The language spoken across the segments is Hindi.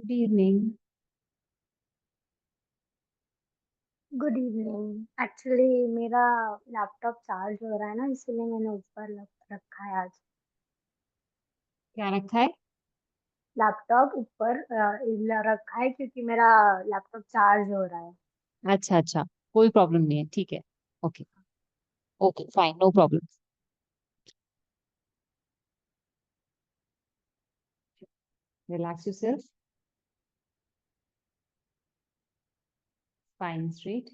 Good evening. Good evening. Actually मेरा लैपटॉप चार्ज हो रहा है ना, इसीलिए मैंने ऊपर रखा है आज। क्या रखा है? लैपटॉप ऊपर रखा है क्योंकि मेरा लैपटॉप चार्ज हो रहा है। अच्छा अच्छा, कोई प्रॉब्लम नहीं है, ठीक है। Okay. Okay fine, no problem. Relax yourself. Spine straight.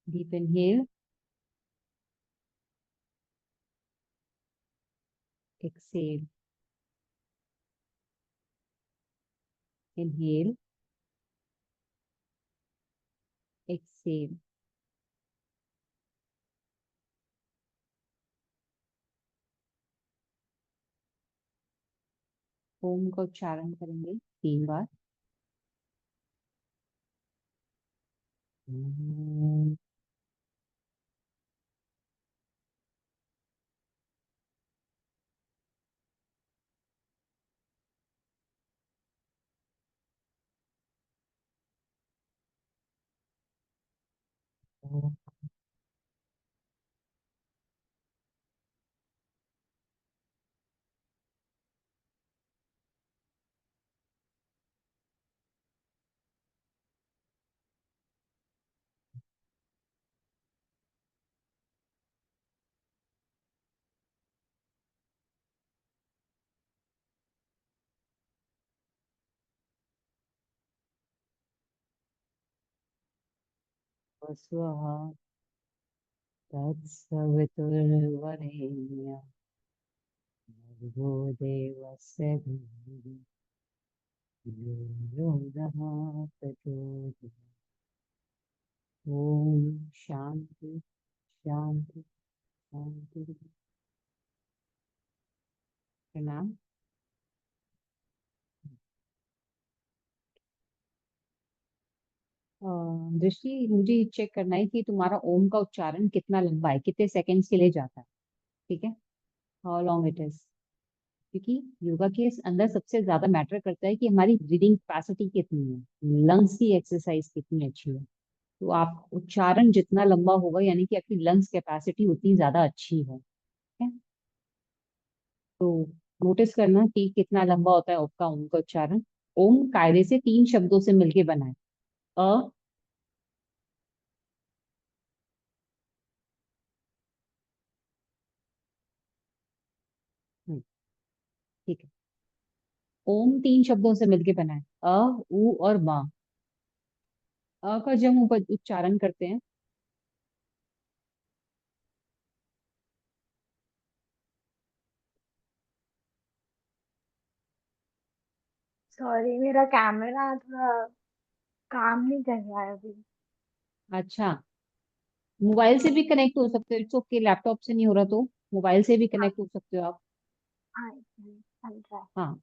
Deep inhale. Exhale. Inhale. Exhale. Om का उच्चारण करेंगे 3 बार। ओम। स्वः तत्सवितुर्वरेण्यं भर्गो देवस्य धीमहि धियो यो नः प्रचोदयात्। ओम शांति शांति शांति। प्रणाम। अ, दृष्टि, मुझे चेक करना है कि तुम्हारा ओम का उच्चारण कितना लंबा है, कितने सेकंड्स के लिए जाता है। ठीक है। How long it is. क्योंकि योगा के अंदर सबसे ज्यादा मैटर करता है कि हमारी ब्रीदिंग कैपेसिटी कितनी है, लंग्स की एक्सरसाइज कितनी अच्छी है। तो आप उच्चारण जितना लंबा होगा यानी कि आपकी लंग्स कैपेसिटी उतनी ज्यादा अच्छी है। ठीक है। तो नोटिस करना कि कितना लंबा होता है आपका ओम का उच्चारण। ओम कायदे से 3 शब्दों से मिलके बना है। अ। ठीक है। ओम 3 शब्दों से मिलके बना है, अ, उ और मा। अ का जब हम उच्चारण करते हैं। सॉरी, मेरा कैमरा थोड़ा काम नहीं कर रहा है अभी। अच्छा। मोबाइल से भी कनेक्ट हो सकते हो, इट्स ओके, लैपटॉप से नहीं हो रहा तो मोबाइल से भी हाँ कनेक्ट हो सकते हो आप। हाँ, चल रहा है। हाँ।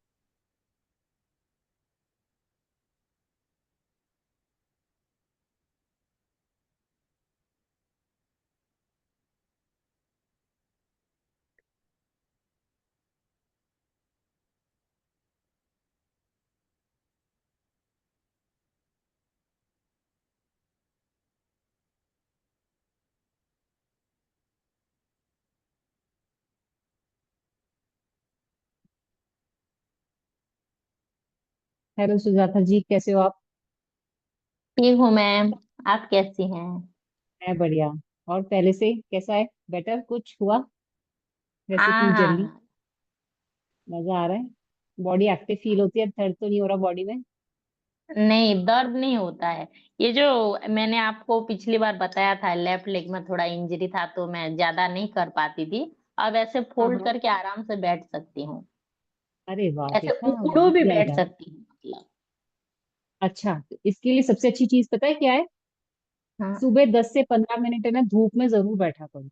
हेलो सुजाता जी, कैसे हो आप? ठीक हूँ मैम। आप कैसी हैं? मैं बढ़िया। और पहले से कैसा है, बेटर कुछ हुआ? रेसिपी हाँ जल्दी। हाँ। मजा आ रहा है? बॉडी एक्टिव फील होती है, दर्द तो नहीं हो रहा बॉडी में? नहीं, दर्द नहीं होता है। ये जो मैंने आपको पिछली बार बताया था, लेफ्ट लेग में थोड़ा इंजरी था तो मैं ज्यादा नहीं कर पाती थी। अब ऐसे हाँ फोल्ड हाँ। करके आराम से बैठ सकती हूँ। अरे वाह, ऐसे देखा उकड़ू भी मजा बैठ आएगा। सकती हूँ मतलब। अच्छा, तो इसके लिए सबसे अच्छी चीज पता है क्या है? हाँ। सुबह 10 से 15 मिनट है ना, धूप में जरूर बैठा करो।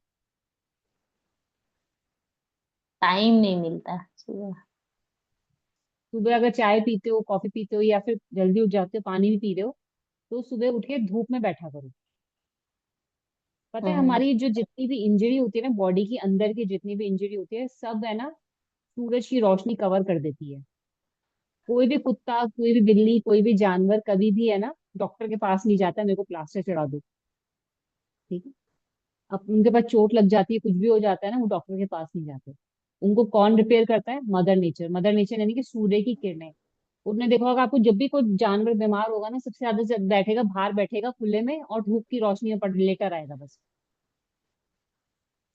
टाइम नहीं मिलता सुबह। सुबह अगर चाय पीते हो, कॉफी पीते हो, या फिर जल्दी उठ जाते हो, पानी भी पी रहे हो, तो सुबह उठ के धूप में बैठा करो। पता है हम्म। हमारी जो जितनी भी इंजरी होती है ना, बॉडी की अंदर की जितनी भी इंजरी होती है, सब है ना, सूरज की रोशनी कवर कर देती है। कोई भी कुत्ता, कोई भी बिल्ली, कोई भी जानवर कभी भी है ना डॉक्टर के पास नहीं जाता मेरे को प्लास्टर चढ़ा दो, ठीक है। अब उनके पास चोट लग जाती है, कुछ भी हो जाता है ना, वो डॉक्टर के पास नहीं जाते। उनको कौन रिपेयर करता है? Mother nature. मदर नेचर यानी कि सूर्य की किरणें। उन्होंने देखा होगा आपको, जब भी कोई जानवर बीमार होगा ना, सबसे ज्यादा जब बैठेगा बाहर, बैठेगा खुले में और धूप की रोशनी में पड़ लेटा रहेगा बस।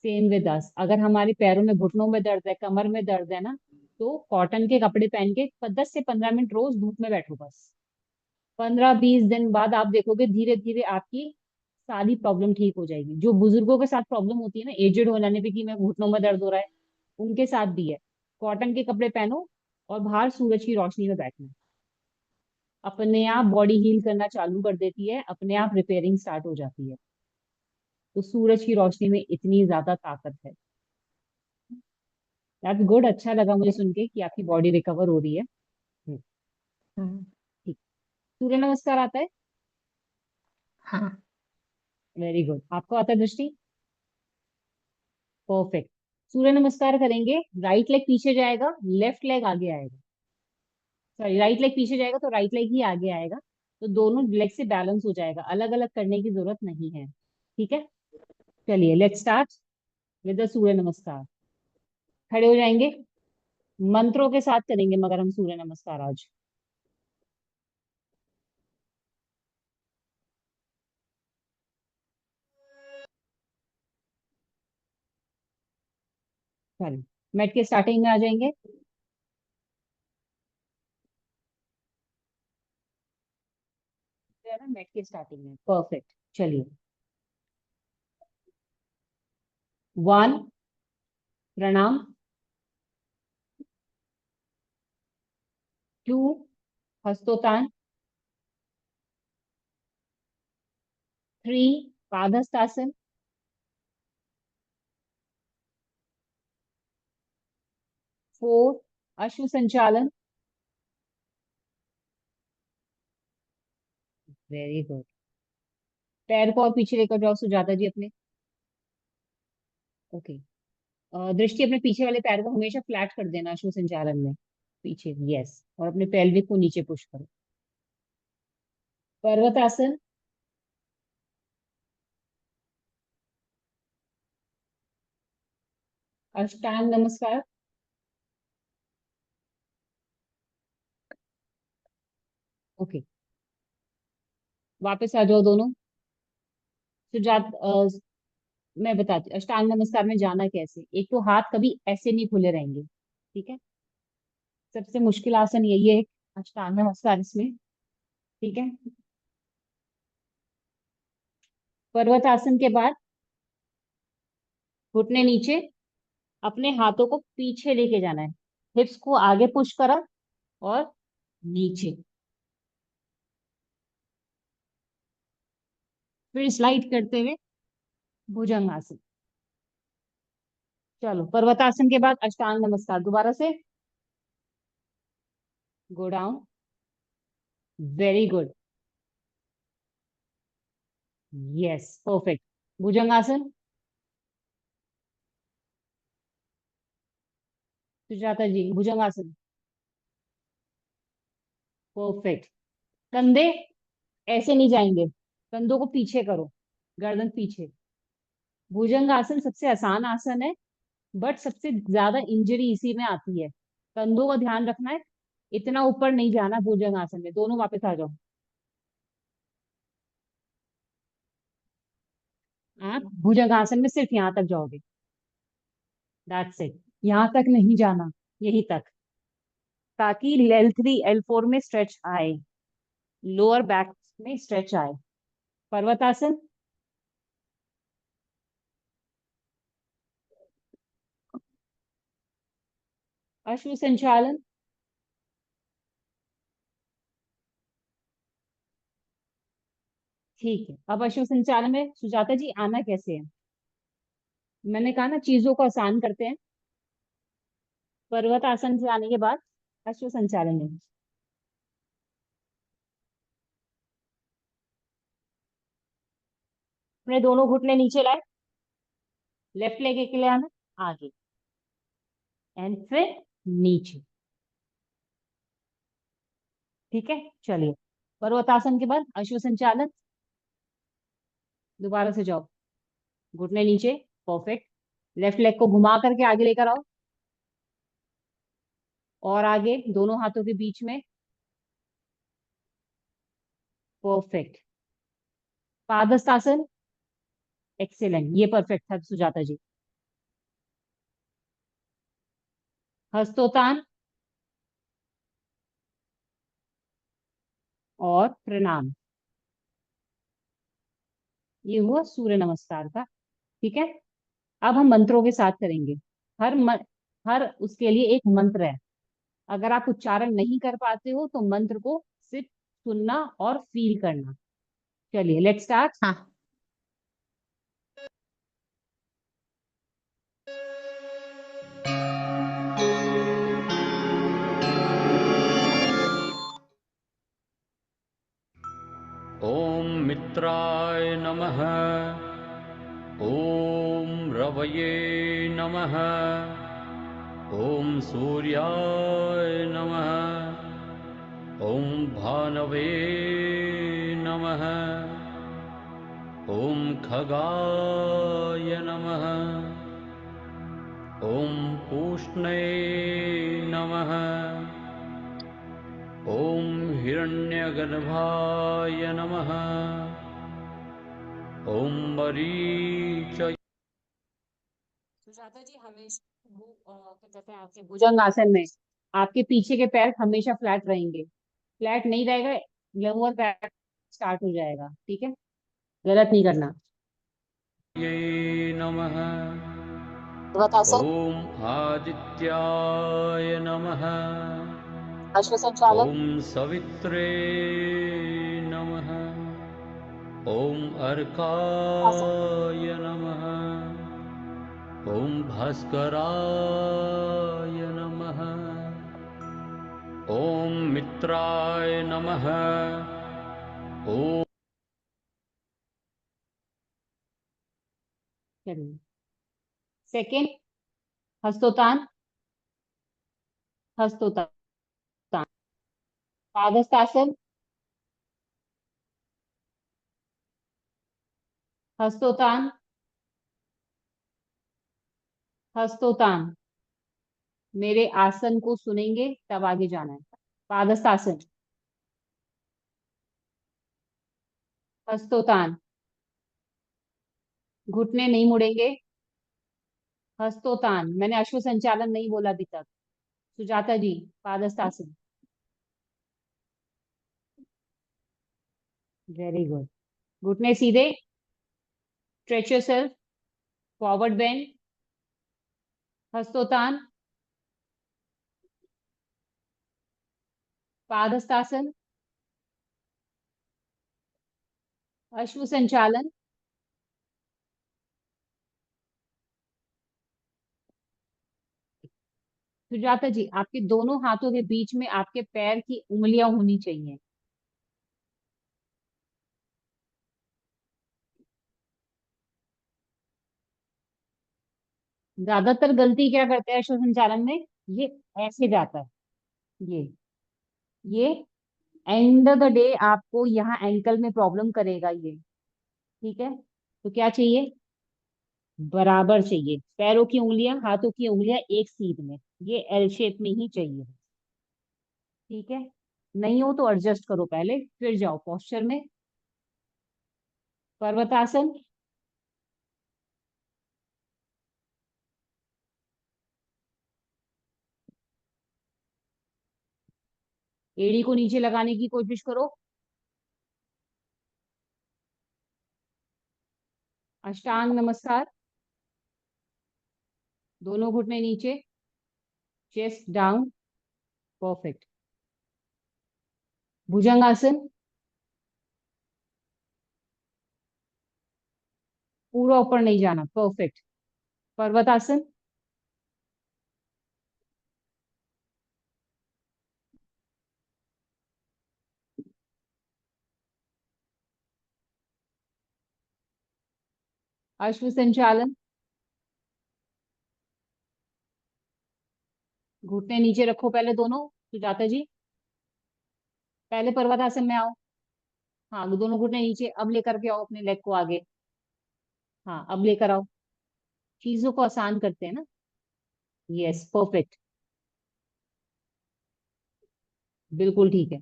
सेम विद अस, अगर हमारे पैरों में, घुटनों में दर्द है, कमर में दर्द है ना, तो कॉटन के कपड़े पहन के 10 से 15 मिनट रोज धूप में बैठो बस। 15-20 दिन बाद आप देखोगे धीरे धीरे आपकी सारी प्रॉब्लम ठीक हो जाएगी। जो बुजुर्गों के साथ प्रॉब्लम होती है ना, एजेड हो जाने पे कि मैं घुटनों में दर्द हो रहा है, उनके साथ भी है। कॉटन के कपड़े पहनो और बाहर सूरज की रोशनी में बैठना, अपने आप बॉडी हील करना चालू कर देती है, अपने आप रिपेयरिंग स्टार्ट हो जाती है। तो सूरज की रोशनी में इतनी ज्यादा ताकत है। दैट्स गुड, अच्छा लगा मुझे सुन के कि आपकी बॉडी रिकवर हो रही है। हम्म, हम्म, ठीक। सूर्य नमस्कार आता है? हाँ। Very good. आपको आता है दृष्टि? परफेक्ट। सूर्य नमस्कार करेंगे, राइट लेग पीछे जाएगा, लेफ्ट लेग आगे आएगा। सॉरी, राइट लेग पीछे जाएगा तो राइट लेग ही आगे आएगा। तो दोनों लेग से बैलेंस हो जाएगा, अलग अलग करने की जरूरत नहीं है। ठीक है, चलिए लेट्स स्टार्ट विद द सूर्य नमस्कार। खड़े हो जाएंगे, मंत्रों के साथ करेंगे मगर हम सूर्य नमस्कार आज। चलिए मैट के स्टार्टिंग में आ जाएंगे। मैट के स्टार्टिंग में, परफेक्ट। चलिए, 1 प्रणाम, 2 हस्तोतान, 3 पादहस्तासन, 4 अश्व संचालन। Very good. पैर को और पीछे लेकर जाओ सुजाता जी अपने। ओके। दृष्टि अपने पीछे वाले पैर को हमेशा फ्लैट कर देना अश्व संचालन में, पीछे, यस। और अपने पेल्विक को नीचे पुश करो। पर्वतासन, अष्टांग नमस्कार। ओके, वापस आ जाओ दोनों। सुजात मैं बताती हूँ अष्टांग नमस्कार में जाना कैसे। एक तो हाथ कभी ऐसे नहीं खुले रहेंगे, ठीक है। सबसे मुश्किल आसन यही है अष्टांग नमस्कार इसमें, ठीक है। पर्वत आसन के बाद घुटने नीचे, अपने हाथों को पीछे लेके जाना है, हिप्स को आगे पुश करा और नीचे, फिर स्लाइड करते हुए भुजंगासन। चलो पर्वतासन के बाद अष्टांग नमस्कार दोबारा से। Go down, very good, yes perfect. Bhujangasana, Sujata ji bhujangasana, perfect. कंधे ऐसे नहीं जाएंगे, कंधों को पीछे करो, गर्दन पीछे। भुजंग आसन सबसे आसान आसन है, बट सबसे ज्यादा इंजरी इसी में आती है। कंधों का ध्यान रखना है, इतना ऊपर नहीं जाना भुजंग आसन में। दोनों वापस आ जाओ। आप भुजंग आसन में सिर्फ यहाँ तक जाओगे, दैट्स इट। यहाँ तक नहीं जाना, यहीं तक, ताकि L3 L4 में स्ट्रेच आए, लोअर बैक में स्ट्रेच आए। पर्वतासन, अश्व संचालन, ठीक है। अब अश्व संचालन में सुजाता जी आना कैसे है? मैंने कहा ना चीजों को आसान करते हैं। पर्वत आसन से आने के बाद अश्व संचालन में अपने दोनों घुटने नीचे लाए, लेफ्ट लेग के लिए आना आगे, एंड फिर नीचे। ठीक है, चलिए। पर्वतासन के बाद अश्व संचालन। दोबारा से जाओ, घुटने नीचे। परफेक्ट। लेफ्ट लेग को घुमा करके आगे लेकर आओ, और आगे दोनों हाथों के बीच में। परफेक्ट। पादहस्तासन। एक्सेलेंट, ये परफेक्ट था सुजाता जी। हस्तोत्तान और प्रणाम, ये हुआ सूर्य नमस्कार का। ठीक है, अब हम मंत्रों के साथ करेंगे। हर उसके लिए एक मंत्र है। अगर आप उच्चारण नहीं कर पाते हो तो मंत्र को सिर्फ सुनना और फील करना। चलिए, लेट्स स्टार्ट। हाँ। ॐ मित्राय नमः। ॐ रवये नमः। ॐ सूर्याय नमः। ॐ भानवे नमः। ॐ खगाय नमः। ॐ पूष्णे नमः। ॐ हिरण्यगर्भाय नमः। ॐ मरीच। सुजाता जी, हमेशा क्या कहते हैं, आपके भुजंग आसन में आपके पीछे के पैर हमेशा फ्लैट रहेंगे। फ्लैट नहीं रहेगा, लोअर बैक स्टार्ट हो जाएगा। ठीक है, गलत नहीं करना। नमः। पर्वतासन। ॐ आदित्याय नमः। अश्व संचालन। ॐ सवित्रे नमः। ॐ आसन। अर्काय नमः। ॐ भास्कराय नमः। ॐ मित्राय नमः। ॐ चलिए, सेकेंड, हस्तोतान। हस्तोतान। पादहस्तासन। हस्तोतान। हस्तोतान। मेरे आसन को सुनेंगे तब आगे जाना है। पादहस्तासन। हस्तोतान। घुटने नहीं मुड़ेंगे। हस्तोतान, मैंने अश्व संचालन नहीं बोला अभी तक। सुजाता जी, पादहस्तासन। Very good. घुटने सीधे। Stretch yourself. Forward bend. Hastottan. Padahastasana. Ashwa Sanchalan. Sujata जी, आपके दोनों हाथों के बीच में आपके पैर की उंगलियां होनी चाहिए। ज्यादातर गलती क्या करते हैं अश्व संचालन में, ये ऐसे जाता है। ये ये एंड ऑफ द डे आपको यहाँ एंकल में प्रॉब्लम करेगा ये। ठीक है, तो क्या चाहिए, बराबर चाहिए। पैरों की उंगलियां, हाथों की उंगलियां एक सीध में, ये एल शेप में ही चाहिए। ठीक है, नहीं हो तो एडजस्ट करो पहले, फिर जाओ पोस्चर में। पर्वतासन। एड़ी को नीचे लगाने की कोशिश करो। अष्टांग नमस्कार। दोनों घुटने नीचे, चेस्ट डाउन। परफेक्ट। भुजंगासन। पूरा ऊपर नहीं जाना। परफेक्ट। पर्वतासन। अश्व संचालन। घुटने नीचे रखो पहले दोनों, सुजाता जी। पहले पर्वतासन में आओ। हाँ, दोनों घुटने नीचे, अब लेकर के आओ अपने लेग को आगे। हाँ, अब लेकर आओ। चीजों को आसान करते हैं ना। Yes, perfect. बिल्कुल ठीक है।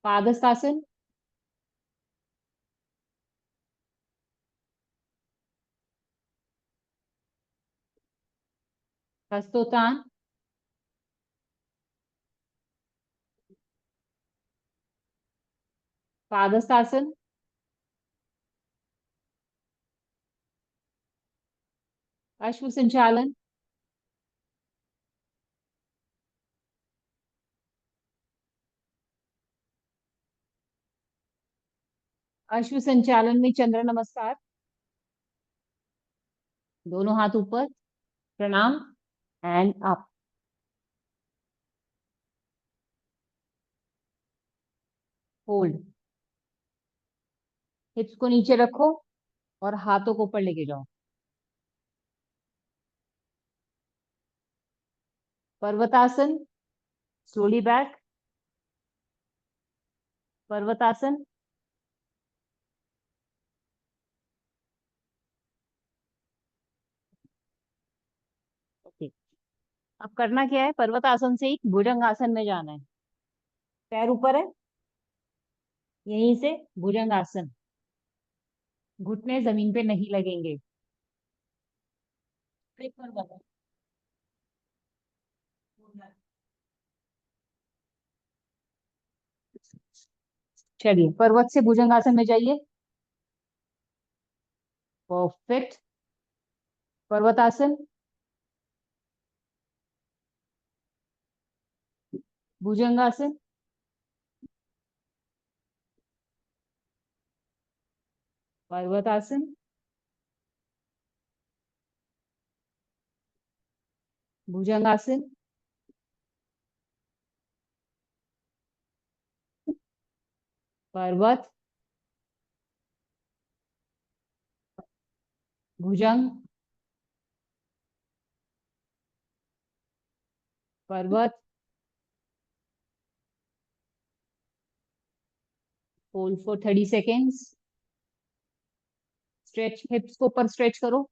पादस्तासन। हस्तोत्तान। पादस्तासन। अश्व संचालन। अश्व संचालन में चंद्र नमस्कार। दोनों हाथ ऊपर, प्रणाम, एंड अप। होल्ड। हिप्स को नीचे रखो और हाथों को ऊपर लेके जाओ। Parvatasana. Slowly back. Parvatasana. Okay. अब करना क्या है, पर्वतासन से ही भुजंगासन में जाना है। पैर ऊपर है, यहीं से भुजंगासन। घुटने जमीन पे नहीं लगेंगे। ट्रिक पर बताओ। चलिए, पर्वत से भुजंगासन में जाइए। परफेक्ट। पर्वतासन। भुजंगासन। पर्वतासन। भुजंगासन। पर्वत। भुजंग। पर्वत। Hold for 30 seconds. स्ट्रेच, हिप्स को ऊपर स्ट्रेच करो।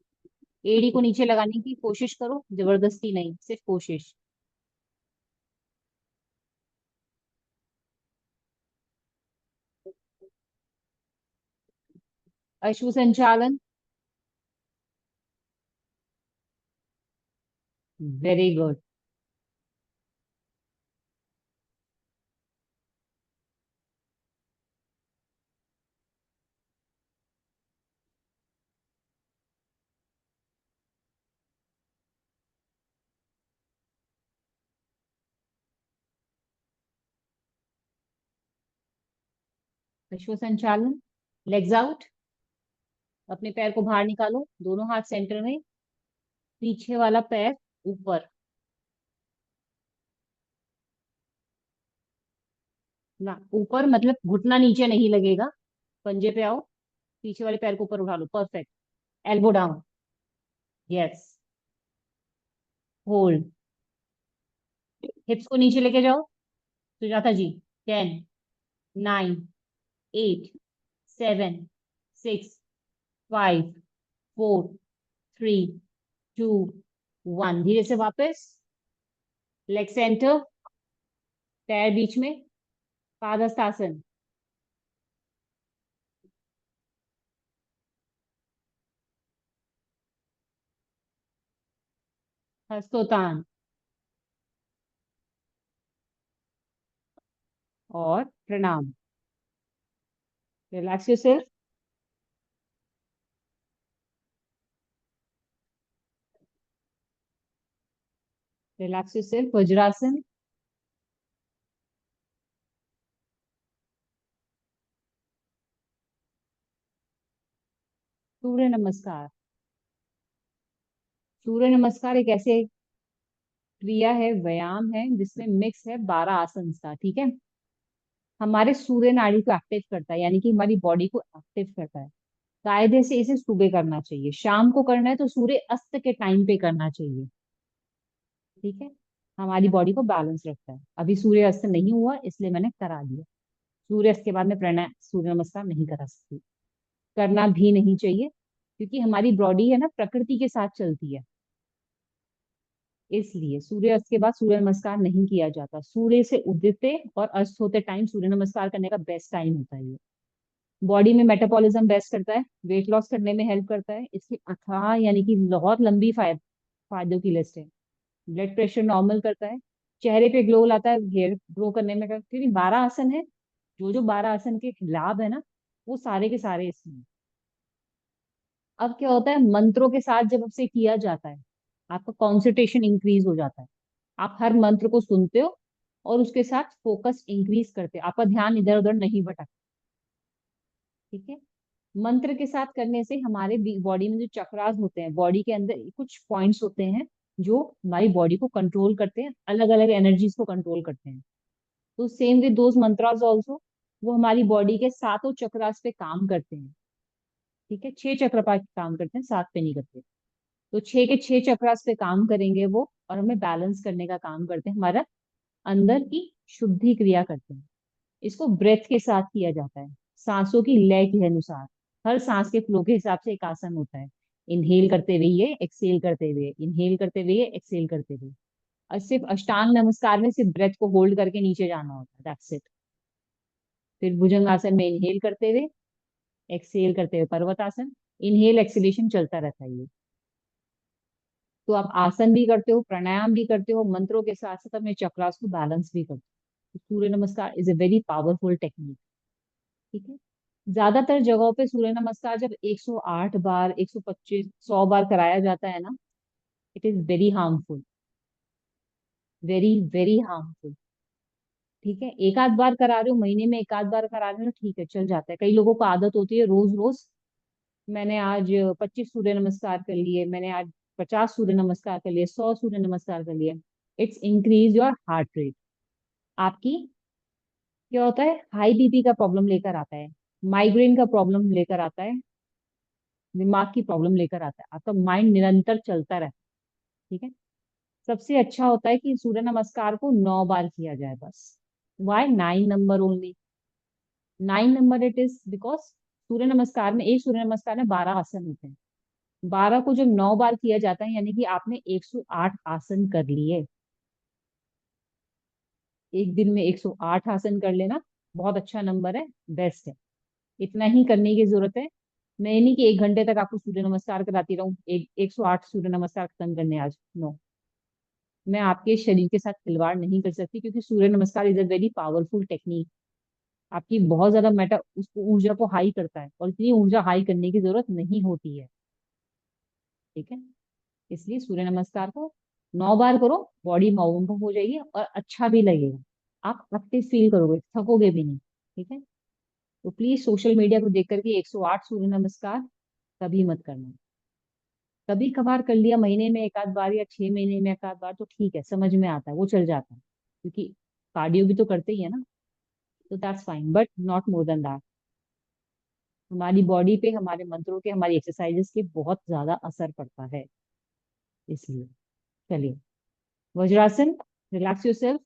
एड़ी को नीचे लगाने की कोशिश करो, जबरदस्ती नहीं, सिर्फ कोशिश। अश्व संचालन। Very good. अश्व संचालन। Legs out. अपने पैर को बाहर निकालो, दोनों हाथ सेंटर में, पीछे वाला पैर ऊपर। ना, ऊपर मतलब घुटना नीचे नहीं लगेगा। पंजे पे आओ, पीछे वाले पैर को ऊपर उठा लो। Perfect. Elbow down. Yes. Hold. Hips को नीचे लेके जाओ, सुजाता जी। 10, 9, 8, 7, 6, 5, 4, 3, 2, 1। धीरे से वापस। लेग सेंटर, पैर बीच में। पादहस्तासन। हस्तोत्तान। और प्रणाम। Relax yourself. Relax yourself. Vajrasana. Surya Namaskar. Surya नमस्कार एक ऐसे क्रिया है, व्यायाम है, जिसमें मिक्स है 12 आसन का। ठीक है, हमारे सूर्य नाड़ी को एक्टिव करता है, यानी कि हमारी बॉडी को एक्टिव करता है। कायदे से इसे सुबह करना चाहिए, शाम को करना है तो सूर्य अस्त के टाइम पे करना चाहिए। ठीक है, हमारी बॉडी को बैलेंस रखता है। अभी सूर्य अस्त नहीं हुआ इसलिए मैंने करा दिया। सूर्य अस्त के बाद मैं प्राणायाम सूर्य नमस्कार नहीं करा सकती, करना भी नहीं चाहिए, क्योंकि हमारी बॉडी है ना प्रकृति के साथ चलती है। इसलिए सूर्य अस्त के बाद सूर्य नमस्कार नहीं किया जाता। सूर्य से उदयते और अस्त होते टाइम सूर्य नमस्कार करने का बेस्ट टाइम होता है ये। बॉडी में मेटाबॉलिज्म बेस्ट करता है, वेट लॉस करने में हेल्प करता है। इसकी अथाह यानी कि बहुत लंबी फायदों की लिस्ट है। ब्लड प्रेशर नॉर्मल करता है, चेहरे पे ग्लो लाता है, हेयर ग्रो करने में क्योंकि 12 आसन है। जो जो 12 आसन के लाभ है ना, वो सारे के सारे इसमें हैं। अब क्या होता है, मंत्रों के साथ जब आपसे किया जाता है, आपका कॉन्सेंट्रेशन इंक्रीज हो जाता है। आप हर मंत्र को सुनते हो और उसके साथ फोकस इंक्रीज करते हो, आपका ध्यान इधर उधर नहीं भटकता। ठीक है। मंत्र के साथ करने से हमारे बॉडी में जो चक्रास होते हैं, बॉडी के अंदर कुछ पॉइंट्स होते हैं जो हमारी बॉडी को कंट्रोल करते हैं, अलग अलग एनर्जीज को कंट्रोल करते हैं। तो same with those mantras also, वो हमारी बॉडी के सातों चक्रास पे काम करते हैं। ठीक है, 6 चक्र पे काम करते हैं, 7 पे नहीं करते। तो 6 के 6 चक्रास पे काम करेंगे वो, और हमें बैलेंस करने का काम करते हैं, हमारा अंदर की शुद्धि क्रिया करते हैं। इसको ब्रेथ के साथ किया जाता है, सांसों की लय के अनुसार। हर सांस के फ्लो के हिसाब से एक आसन होता है। इनहेल करते हुए ये, एक्सेल करते हुए, इनहेल करते हुए ये, एक्सेल करते हुए। और सिर्फ अष्टांग नमस्कार में सिर्फ ब्रेथ को होल्ड करके नीचे जाना होता है, दैट्स इट। फिर भुजंग आसन में इनहेल करते हुए, एक्सेल करते हुए पर्वत आसन। इनहेल एक्सेलेशन चलता रहता है ये। तो आप आसन भी करते हो, प्राणायाम भी करते हो, मंत्रों के साथ साथ अपने चक्रास को बैलेंस भी करते हो। तो सूर्य नमस्कार is a very powerful technique. ठीक है। ज्यादातर जगहों पे सूर्य नमस्कार जब 108 बार, 125, 100 बार कराया जाता है ना, it is very harmful, very very harmful. ठीक है, एक आध बार करा रहे हो, महीने में एक आध बार करा रहे हो, ठीक है, चल जाता है। कई लोगों को आदत होती है रोज रोज, मैंने आज 25 सूर्य नमस्कार कर लिए, मैंने आज 50 सूर्य नमस्कार कर लिए, 100 सूर्य नमस्कार कर लिए। It's increase your heart rate. आपकी क्या होता है, हाई बीपी का प्रॉब्लम लेकर आता है, माइग्रेन का प्रॉब्लम लेकर आता है, दिमाग की प्रॉब्लम लेकर आता है, आपका माइंड निरंतर चलता रहता है। ठीक है। सबसे अच्छा होता है कि सूर्य नमस्कार को 9 बार किया जाए बस। Why 9 number only? 9 number it is because Surya Namaskar में, एक सूर्य नमस्कार में 12 आसन होते हैं। 12 को जब 9 बार किया जाता है यानी कि आपने 108 आसन कर लिए। एक दिन में 108 आसन कर लेना बहुत अच्छा नंबर है, बेस्ट है। इतना ही करने की जरूरत है। मैं नहीं कि 1 घंटे तक आपको सूर्य नमस्कार कराती रहूं, 108 सूर्य नमस्कार खत्म करने आज, नो। मैं आपके शरीर के साथ खिलवाड़ नहीं कर सकती, क्योंकि सूर्य नमस्कार is a very powerful technique. आपकी बहुत ज्यादा उसको ऊर्जा को हाई करता है, और इतनी ऊर्जा हाई करने की जरूरत नहीं होती है। ठीक है। इसलिए सूर्य नमस्कार को 9 बार करो, बॉडी वार्म अप हो जाएगी और अच्छा भी लगेगा। आप एक्टिव फील करोगे, थकोगे भी नहीं। ठीक है। तो प्लीज सोशल मीडिया को देख करके 108 सूर्य नमस्कार कभी मत करना। कभी कभार कर लिया, महीने में एक आध बार या 6 महीने में एक आध बार, तो ठीक है, समझ में आता है, वो चल जाता है, क्योंकि कार्डियो भी तो करते ही है ना। तो that's fine, but not more than that. हमारी बॉडी पे हमारे मंत्रों के, हमारी एक्सरसाइजेस के बहुत ज्यादा असर पड़ता है। इसलिए चलिए, vajrasana, relax yourself.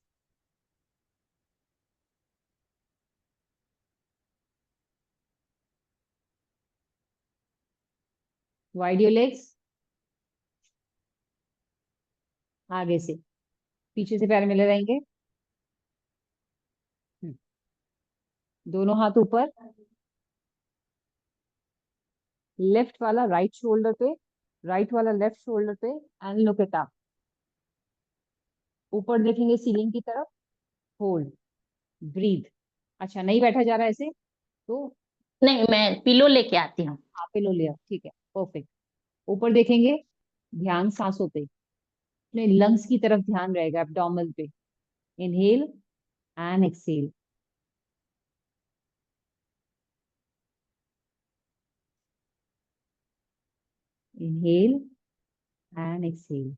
Wide your legs, आगे से पीछे से पैर मिले रहेंगे। हम्म, दोनों हाथ ऊपर, लेफ्ट वाला राइट शोल्डर पे, राइट वाला लेफ्ट शोल्डर पे, एंड लुक एट अप। ऊपर देखेंगे सीलिंग की तरफ, होल्ड, ब्रीथ। अच्छा, नहीं बैठा जा रहा है ऐसे तो नहीं, मैं पिलो लेके आती हूँ। आप पे लो लिया, ठीक है, परफेक्ट। ऊपर देखेंगे, ध्यान सांसों पे, अपने लंग्स की तरफ ध्यान रहेगा, एब्डोमेन पे। Inhale and exhale. Inhale and exhale.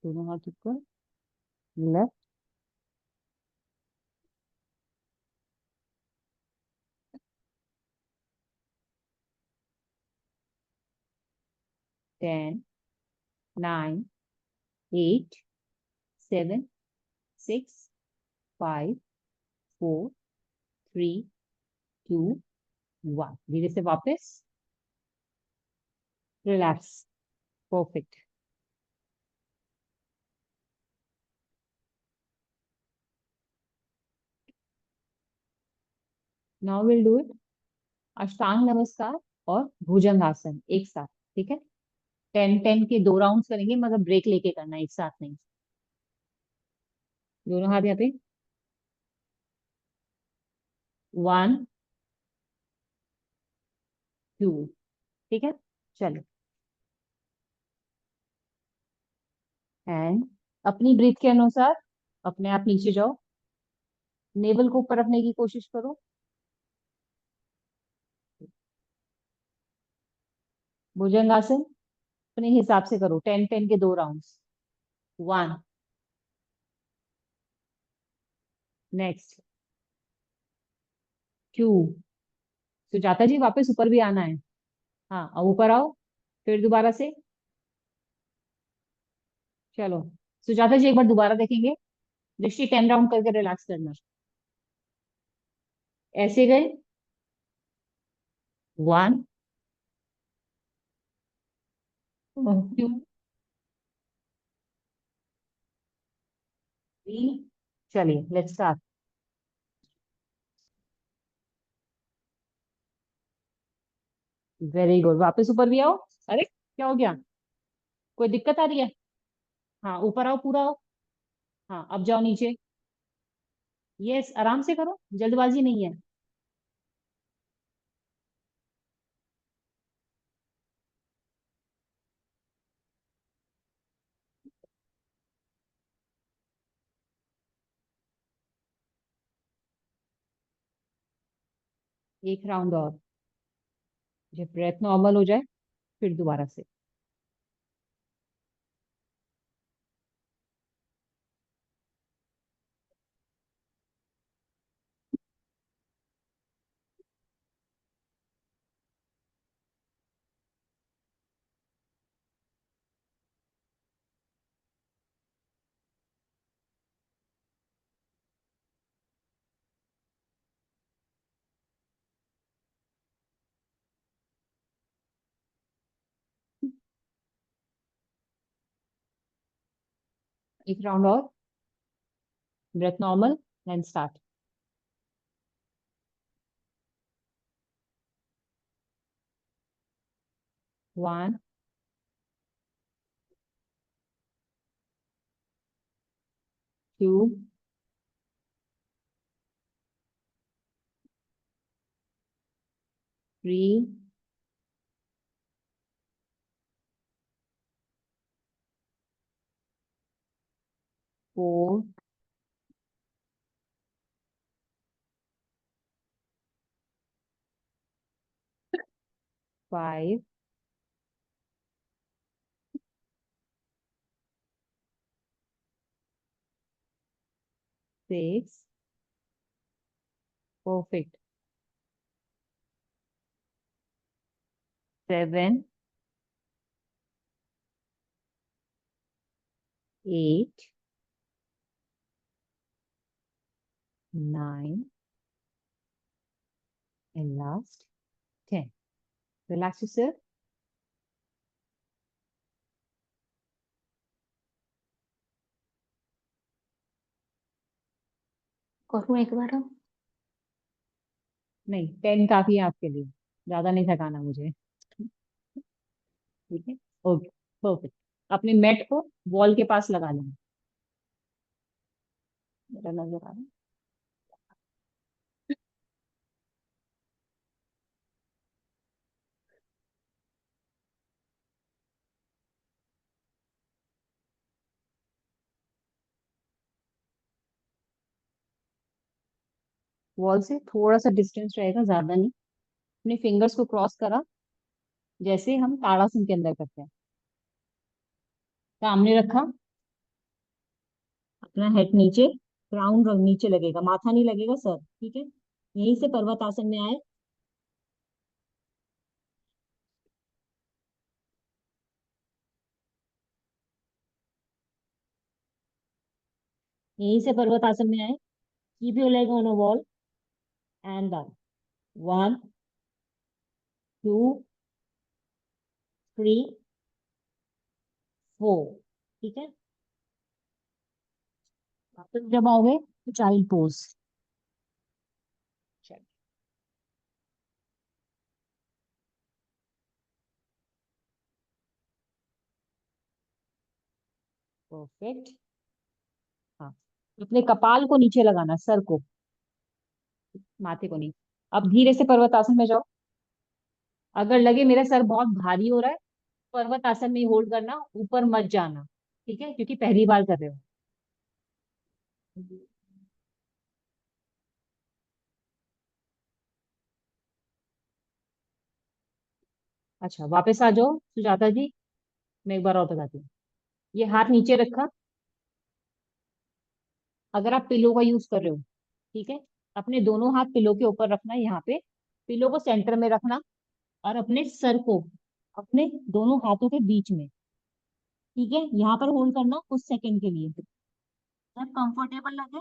दोनों हाथ ऊपर, लेफ्ट 10, 9, 8, 7, 6, 5, 4, 3, 2, 1. धीरे से वापस relax. Perfect. Now will do it अष्टांग नमस्कार और भुजंगासन एक साथ. ठीक है. 10-10 के 2 राउंड्स करेंगे मगर ब्रेक लेके करना, एक साथ नहीं. दोनों हाथ यहाँ पे. 1, 2. ठीक है. चलो. एंड अपनी ब्रीथ के अनुसार अपने आप नीचे जाओ. नेवल को ऊपर रखने की कोशिश करो. भुजंगासन अपने हिसाब से करो. 10-10 के 2 राउंड्स. 1. नेक्स्ट. 2. सुजाता जी वापस ऊपर भी आना है. हाँ, अब ऊपर आओ. फिर दोबारा से. चलो. सुजाता जी एक बार दोबारा देखेंगे. दृष्टि 10 राउंड करके रिलैक्स करना. ऐसे गए. 1, 2, 3. चलिए लेट्स स्टार्ट. Very good. वापस ऊपर भी आओ. अरे क्या हो गया? कोई दिक्कत आ रही है? हाँ, ऊपर आओ, पूरा आओ. हाँ, अब जाओ नीचे. यस, आराम से करो, जल्दबाजी नहीं है. एक राउंड और. जब ब्रेथ नॉर्मल हो जाए फिर दोबारा से. एक राउंड और. Breathe normal and start. 1, 2, 3, 4, 5, 6. Perfect. 7, 8, 9 and last 10. Relax yourself. करूँ एक बार? नहीं, 10 काफी है आपके लिए. ज्यादा नहीं थकाना मुझे. ठीक है. ओके. परफेक्ट. अपने मैट को वॉल के पास लगा लेना. मेरा नजर आ रहा है. वॉल से थोड़ा सा डिस्टेंस रहेगा, ज्यादा नहीं. अपने फिंगर्स को क्रॉस करा जैसे हम ताड़ासन के अंदर करते हैं. सामने रखा. अपना हेड नीचे. क्राउन रंग नीचे लगेगा, माथा नहीं लगेगा सर. ठीक है. यहीं से पर्वत आसन में आए. यहीं से पर्वतासन में आए, keep your leg on a wall and down, 1 2 3 4, ठीक है। वापस जब आओगे तो चाइल्ड पोज। परफेक्ट। हाँ, अपने कपाल को नीचे लगाना, सर को, माथे को नहीं। अब धीरे से पर्वतासन में जाओ। अगर लगे मेरा सर बहुत भारी हो रहा है, पर्वत आसन में ही होल्ड करना, ऊपर मत जाना, ठीक है, क्योंकि पहली बार कर रहे हो। अच्छा, वापस आ जाओ सुजाता जी। मैं एक बार और बताती हूँ। ये हाथ नीचे रखा। अगर आप पिलो का यूज कर रहे हो, ठीक है, अपने दोनों हाथ पिलो के ऊपर रखना, यहाँ पे पिलो को सेंटर में रखना, और अपने सर को अपने दोनों हाथों के बीच में, ठीक है, यहाँ पर होल्ड करना कुछ सेकंड के लिए। जब कंफर्टेबल लगे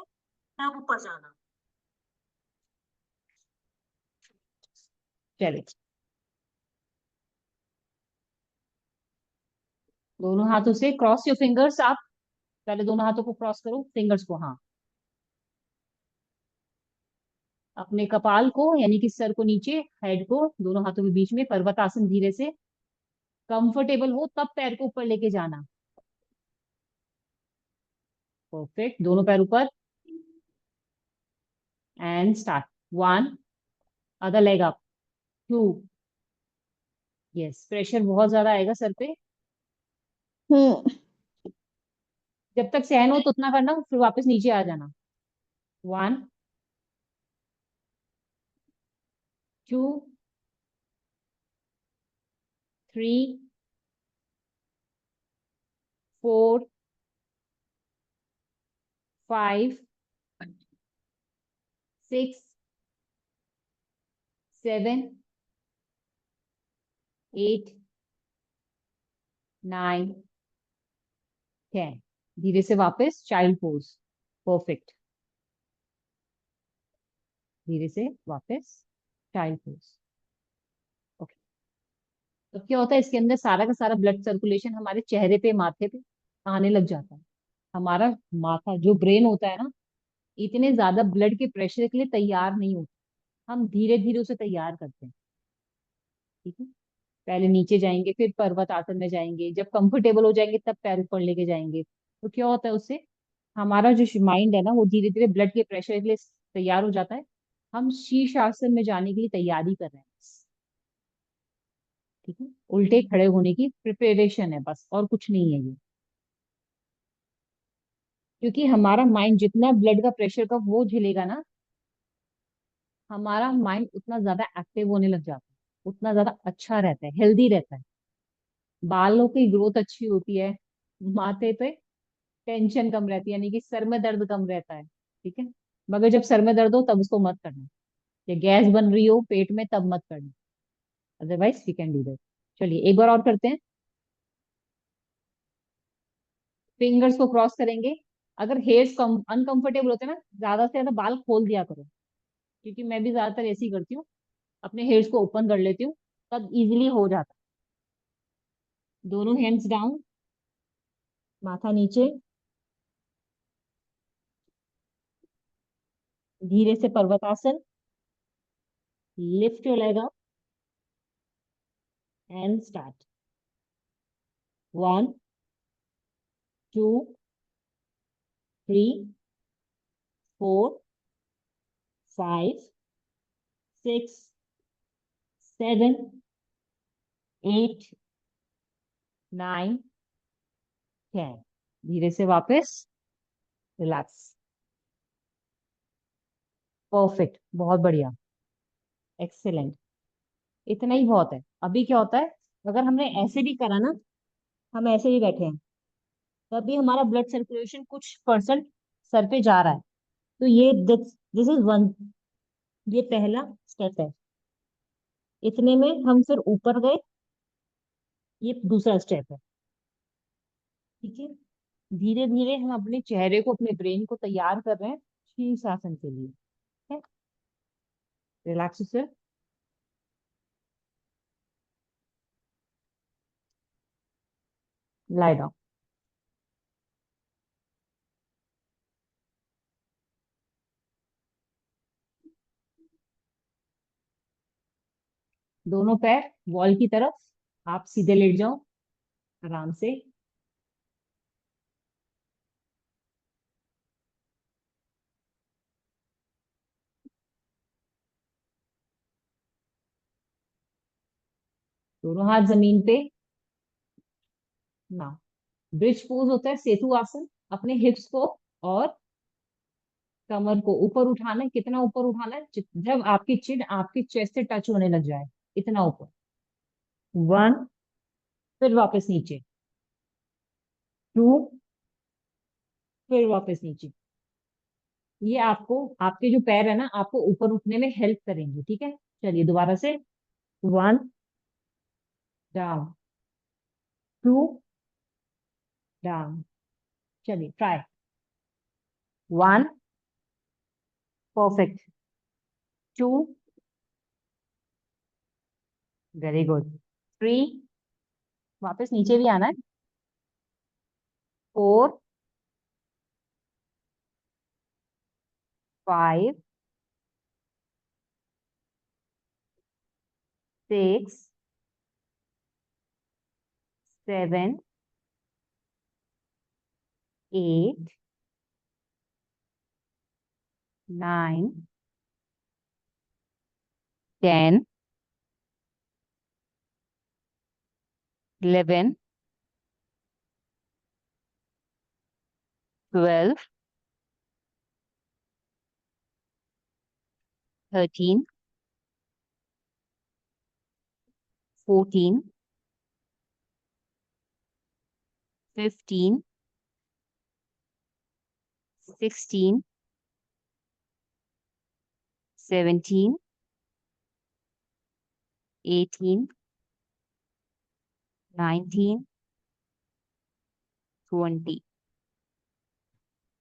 तब ऊपर जाना। चलिए, दोनों हाथों से क्रॉस योर फिंगर्स। आप पहले दोनों हाथों को क्रॉस करो, फिंगर्स को, हाँ। अपने कपाल को यानी कि सर को नीचे, हेड को दोनों हाथों के बीच में, पर्वतासन धीरे से। कंफर्टेबल हो तब पैर को ऊपर लेके जाना। परफेक्ट, दोनों पैर ऊपर, and start. 1, other leg up, 2, yes, pressure बहुत ज्यादा आएगा सर पे। जब तक सहन हो तो उतना करना, फिर वापस नीचे आ जाना। 1 2 3 4 5 6 7 8 9 10। धीरे से वापस चाइल्ड पोज। परफेक्ट, धीरे से वापस चाइल्ड पोज। ओके। तो क्या होता है, इसके अंदर सारा का सारा ब्लड सर्कुलेशन हमारे चेहरे पे, माथे पे आने लग जाता है। हमारा माथा जो ब्रेन होता है ना, इतने ज्यादा ब्लड के प्रेशर के लिए तैयार नहीं होता। हम धीरे धीरे उसे तैयार करते हैं, ठीक है। पहले नीचे जाएंगे, फिर पर्वत आसन में जाएंगे, जब कंफर्टेबल हो जाएंगे तब पैर ऊपर लेके जाएंगे। तो क्या होता है उससे, हमारा जो माइंड है ना, वो धीरे धीरे ब्लड के प्रेशर के लिए तैयार हो जाता है। हम शीर्ष आसन में जाने के लिए तैयारी कर रहे हैं बस, ठीक है। उल्टे खड़े होने की प्रिपरेशन है बस, और कुछ नहीं है ये। क्योंकि हमारा माइंड जितना ब्लड का प्रेशर का वो झेलेगा ना, हमारा माइंड उतना ज्यादा एक्टिव होने लग जाता है, उतना ज्यादा अच्छा रहता है, हेल्दी रहता है। बालों की ग्रोथ अच्छी होती है, माथे पे टेंशन कम रहती है, यानी कि सर में दर्द कम रहता है, ठीक है। मगर जब सर में दर्द हो तब उसको मत करना, या गैस बन रही हो पेट में तब मत करना, otherwise we can do that. चलिए एक बार और करते हैं। फिंगर्स को क्रॉस करेंगे। अगर हेयर्स कम अनकंफर्टेबल होते हैं ना, ज्यादा से ज्यादा बाल खोल दिया करो, क्योंकि मैं भी ज्यादातर ऐसे ही करती हूँ, अपने हेयर्स को ओपन कर लेती हूँ, तब इजिली हो जाता है। दोनों हैंड्स डाउन, माथा नीचे, धीरे से parvatasana. Lift your leg up and start. 1 2 3 4 5 6 7 8 9 10। धीरे से वापस, रिलैक्स। परफेक्ट, बहुत बढ़िया, एक्सेलेंट। इतना ही बहुत है। अभी क्या होता है, अगर हमने ऐसे भी करा ना, हम ऐसे ही बैठे हैं, तब भी हमारा ब्लड सर्कुलेशन कुछ परसेंट सर पे जा रहा है। तो ये दिस इज वन, ये पहला स्टेप है। इतने में हम फिर ऊपर गए, ये दूसरा स्टेप है, ठीक है। धीरे धीरे हम अपने चेहरे को, अपने ब्रेन को तैयार कर रहे हैं शीर्षासन के लिए। Relax sir. Lie down. दोनों पैर वॉल की तरफ, आप सीधे लेट जाओ आराम से। दोनों हाथ जमीन पे ना। ब्रिज पोज होता है सेतु आसन। अपने हिप्स को और कमर को ऊपर उठाना है। कितना ऊपर उठाना है? जब आपकी चिन आपकी चेस्ट से टच होने लग जाए, इतना ऊपर। 1, फिर वापस नीचे। 2, फिर वापस नीचे। ये आपको, आपके जो पैर है ना, आपको ऊपर उठने में हेल्प करेंगे। ठीक है, चलिए दोबारा से। 1 डाउन, 2 डाउन। चलिए ट्राई। 1, परफेक्ट। 2, very good. 3, वापस नीचे भी आना है। 4, 5, 6, 7, 8, 9, 10, 11, 12, 13, 14, 15, 16, 17, 18, 19, 20।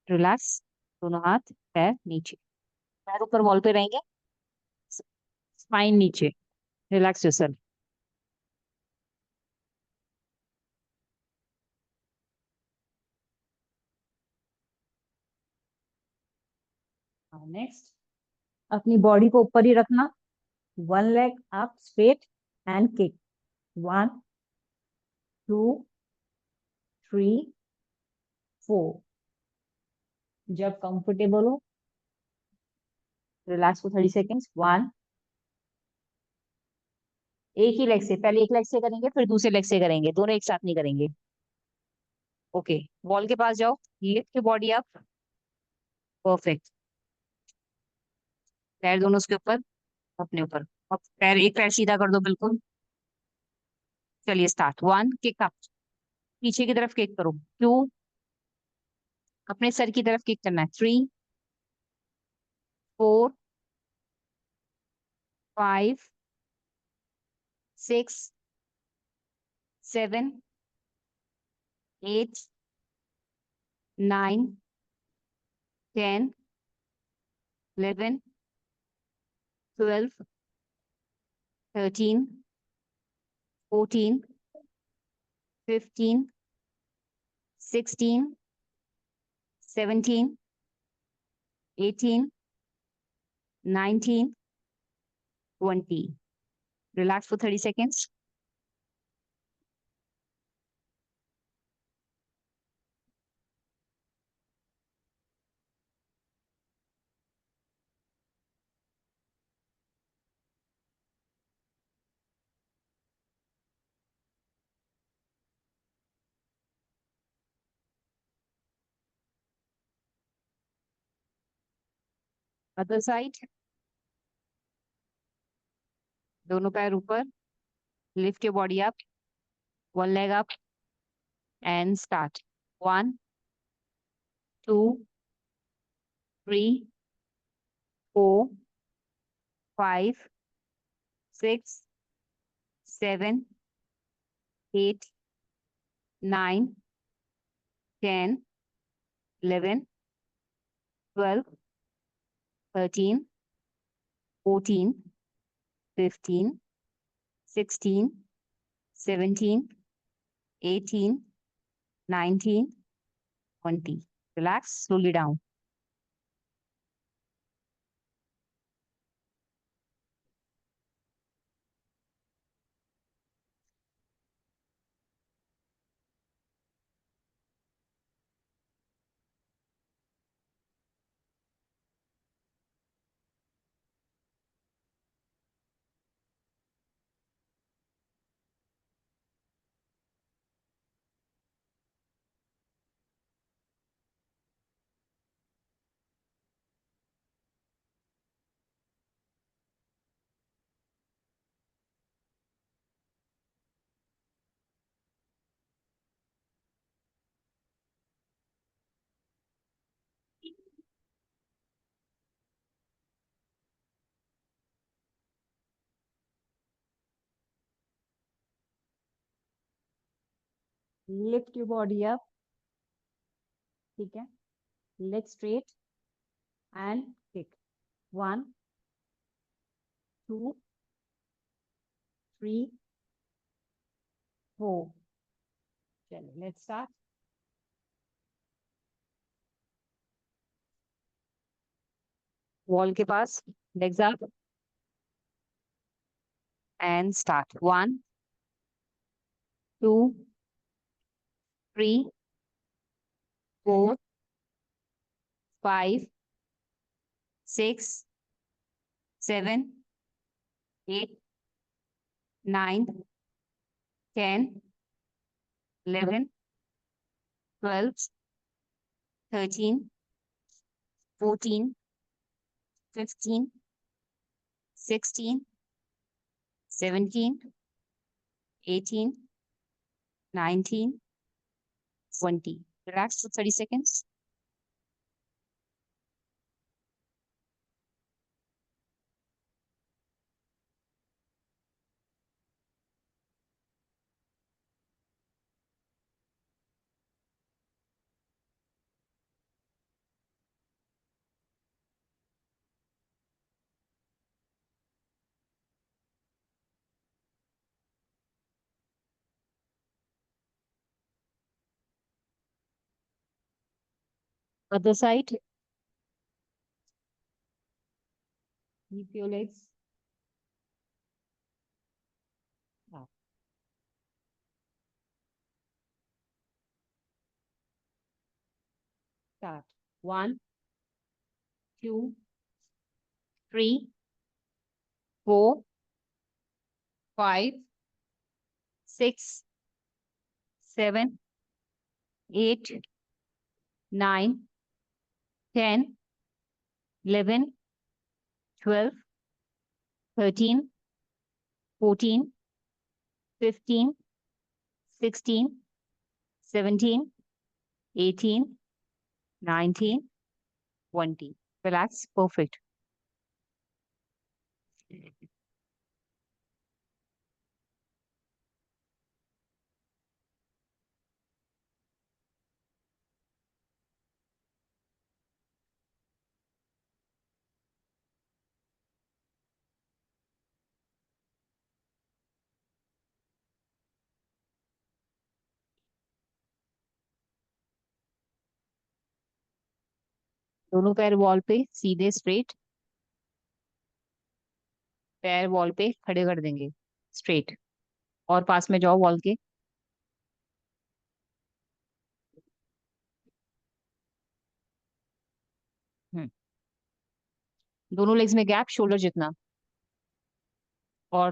रिलैक्स। दोनों हाथ पैर नीचे, पैर ऊपर वॉल पे रहेंगे, स्पाइन नीचे। Relax yourself. नेक्स्ट, अपनी बॉडी को ऊपर ही रखना। 1 leg up straight and kick. 1, 2, 3, 4। जब कंफर्टेबल हो रिलैक्स फॉर 30 सेकेंड्स। 1, एक ही लेग से, पहले एक लेग से करेंगे फिर दूसरे लेग से करेंगे, दोनों एक साथ नहीं करेंगे। ओके, वॉल के पास जाओ, lift your body up. Perfect. पैर दोनों उसके ऊपर, अपने ऊपर। अब पैर, एक पैर सीधा कर दो बिल्कुल। चलिए स्टार्ट। 1, किक अप, पीछे की तरफ किक करो। 2, अपने सर की तरफ किक करना है। 3, 4, 5, 6, 7, 8, 9, 10, 11, 12, 13, 14, 15, 16, 17, 18, 19, 20। Relax for 30 seconds. Other side. दोनों पैर ऊपर, lift your body up, one leg up and start. 1, 2, 3, 4, 5, 6, 7, 8, 9, 10, 11, 12, 13, 14, 15, 16, 17, 18, 19, 20. Relax, slowly down. Lift your body up. ठीक है, leg straight and kick. 1, 2, 3, 4. चलो, let's start. Wall के पास, legs up and start. 1, 2, 3, 4, 5, 6, 7, 8, 9, 10, 11, 12, 13, 14, 15, 16, 17, 18, 19, 20. Relax for 30 seconds. Other side. Keep your legs. Up. Start. 1, 2, 3, 4, 5, 6, 7, 8, 9, 10, 11, 12, 13, 14, 15, 16, 17, 18, 19, 20. Relax. Perfect. दोनों पैर वॉल पे सीधे स्ट्रेट, पैर वॉल पे खड़े कर देंगे स्ट्रेट, और पास में जाओ वॉल के. हम्म. दोनों लेग्स में गैप शोल्डर जितना. और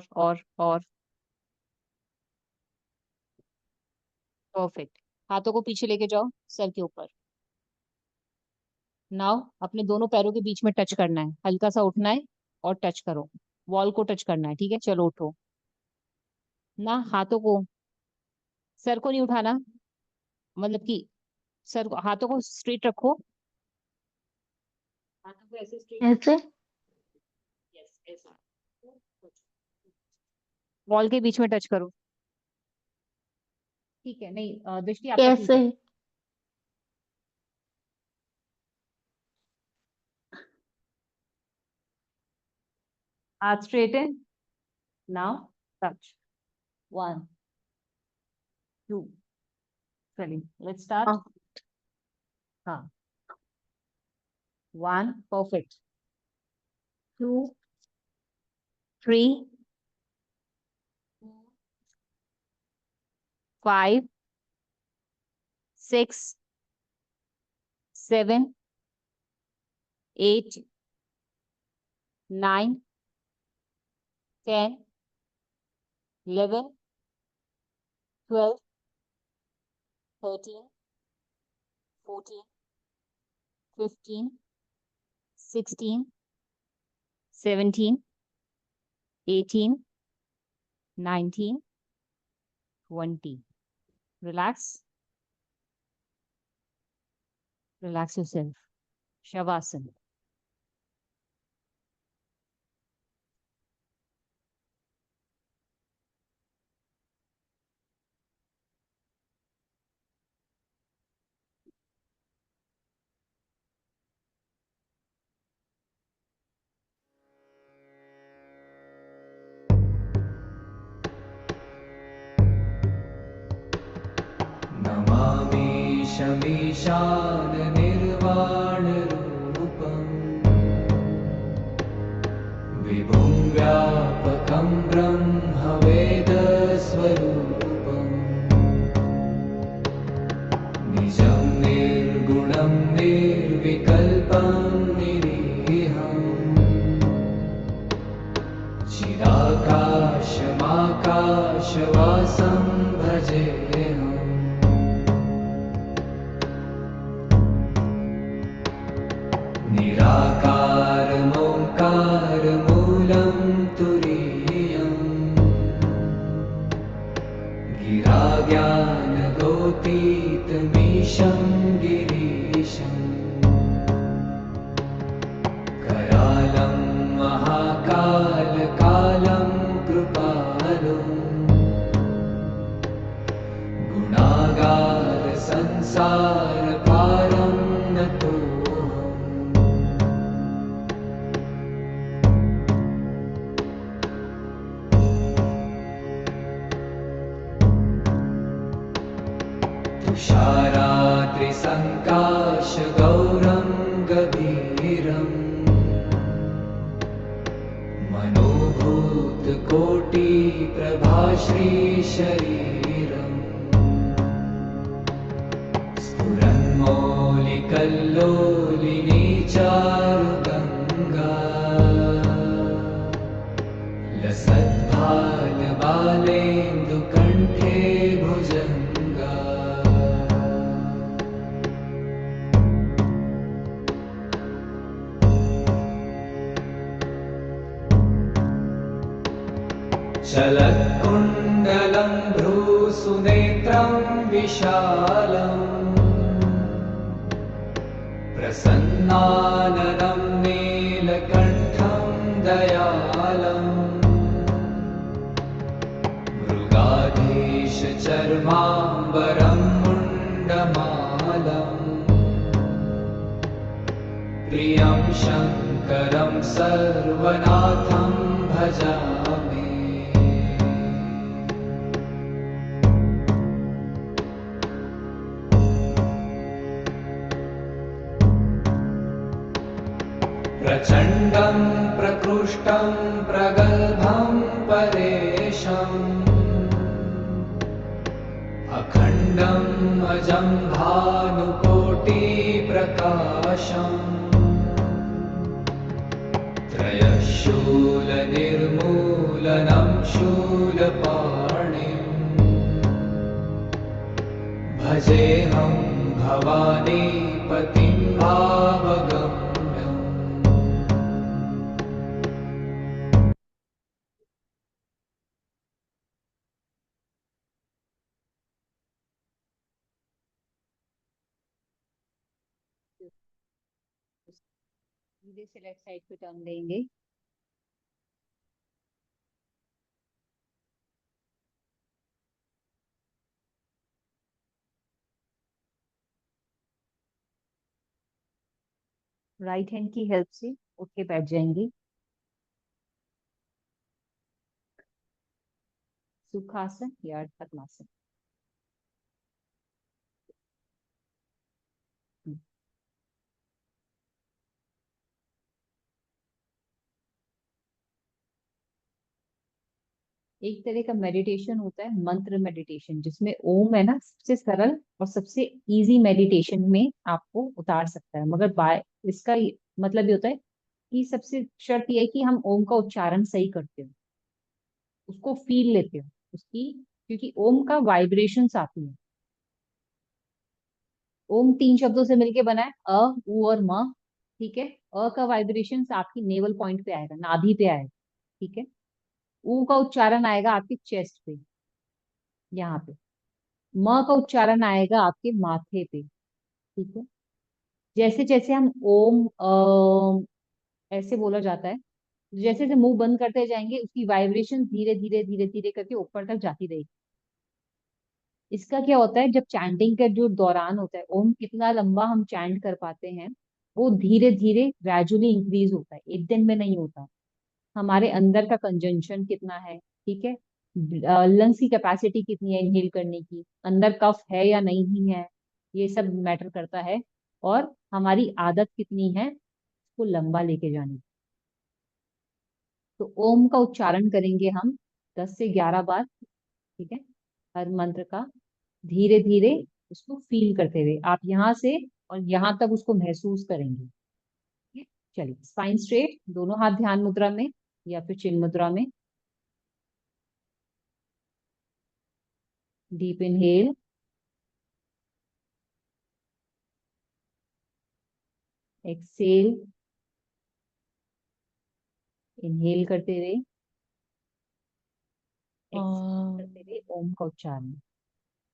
परफेक्ट. हाथों को पीछे लेके जाओ सर के ऊपर. नाउ अपने दोनों पैरों के बीच में टच करना है, हल्का सा उठना है और टच करो. वॉल को टच करना है. ठीक है, चलो उठो ना. हाथों को, सर को नहीं उठाना, मतलब कि सर को, हाथों को स्ट्रेट रखो. हाथों को ऐसे स्ट्रेट. ऐसे यस, ऐसा. वॉल के बीच में टच करो. ठीक है, नहीं दृष्टि आपका ठीक कैसे? है. Heart straighten. Now touch. 1, 2. Selling. Let's start. Oh. हाँ. 1, perfect. 2, 3, 5, 6, 7, 8, 9, 10, 11, 12, 13, 14, 15, 16, 17, 18, 19, 20. Relax. Relax yourself. Shavasana. Namami शमीशाननिर्वाणरूपम् विभुं व्यापकं ब्रह्मवेदस्वरूपम् निजं निर्गुणं निर्विकल्पं निरीहम् चिदाकाशमाकाशवासं भजेऽहम् निराकारमोङ्कारमूलं तुरीयम् गिराज्ञानगोतीतमीशं गिरीशम् करालं महाकालकालं कृपालुम् गुणागारसंसारपारं नतोऽहम् तुषारात्रिसङ्काशगौरं गभीरम् मनोभूतकोटिप्रभाश्रीशरीरम् स्फुरन्मौलिकल्लोलिनी चारुगङ्गा लसद्भालबालेन्दुकण्ठे भुजङ्गा चलत्कुण्डलं भ्रूसुनेत्रं विशालम् प्रसन्नाननं नीलकण्ठं दयालम् मृगाधीशचर्माम्बरं मुण्डमालम् प्रियं शङ्करं सर्वनाथं भजामि प्रचण्डं प्रकृष्टं प्रगल्भं परेशम् अखण्डम् अजं भानुकोटिप्रकाशम् त्रयशूलनिर्मूलनं शूलपाणिम् भजेऽहं भवानीपतिं भावगम्यम् धीरे से लेफ्ट साइड पे टर्न देंगे. राइट हैंड की हेल्प से उठ के बैठ जाएंगे. सुखासन या पद्मासन। हम्म, एक तरह का मेडिटेशन होता है मंत्र मेडिटेशन, जिसमें ओम है ना सबसे सरल और सबसे इजी मेडिटेशन में आपको उतार सकता है, मगर बाय इसका मतलब ये होता है कि सबसे शर्त ये है कि हम ओम का उच्चारण सही करते हो, उसको फील लेते हो उसकी, क्योंकि ओम का वाइब्रेशंस आती है। ओम 3 शब्दों से मिलके बना है, अ, उ और म। ठीक है। अ का वाइब्रेशंस आपकी नेवल पॉइंट पे आएगा, नाभि पे आएगा। ठीक है। ऊ का उच्चारण आएगा आपके चेस्ट पे, यहाँ पे। म का उच्चारण आएगा आपके माथे पे। ठीक है। जैसे जैसे हम ओम ऐसे बोला जाता है, जैसे जैसे मुंह बंद करते जाएंगे उसकी वाइब्रेशन धीरे धीरे धीरे धीरे करके ऊपर तक जाती रहेगी। इसका क्या होता है, जब चैंटिंग का जो दौरान होता है, ओम कितना लंबा हम चैंट कर पाते हैं, वो धीरे धीरे ग्रेजुअली इंक्रीज होता है, एक दिन में नहीं होता। हमारे अंदर का कंजंक्शन कितना है, ठीक है, लंग्स की कैपेसिटी कितनी है इनहेल करने की, अंदर कफ है या नहीं है, ये सब मैटर करता है। और हमारी आदत कितनी है उसको लंबा लेके जाने की। तो ओम का उच्चारण करेंगे हम 10 से 11 बार। ठीक है। हर मंत्र का धीरे धीरे उसको फील करते हुए आप यहाँ से और यहाँ तक उसको महसूस करेंगे। ठीक है? चलिए, स्पाइन स्ट्रेट, दोनों हाथ ध्यान मुद्रा में या फिर चिन्ह मुद्रा में। डीप इनहेल, एक्सेल, इनहेल करते हुए, एक्सेल करते हुए ओम का उच्चारण।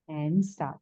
And start.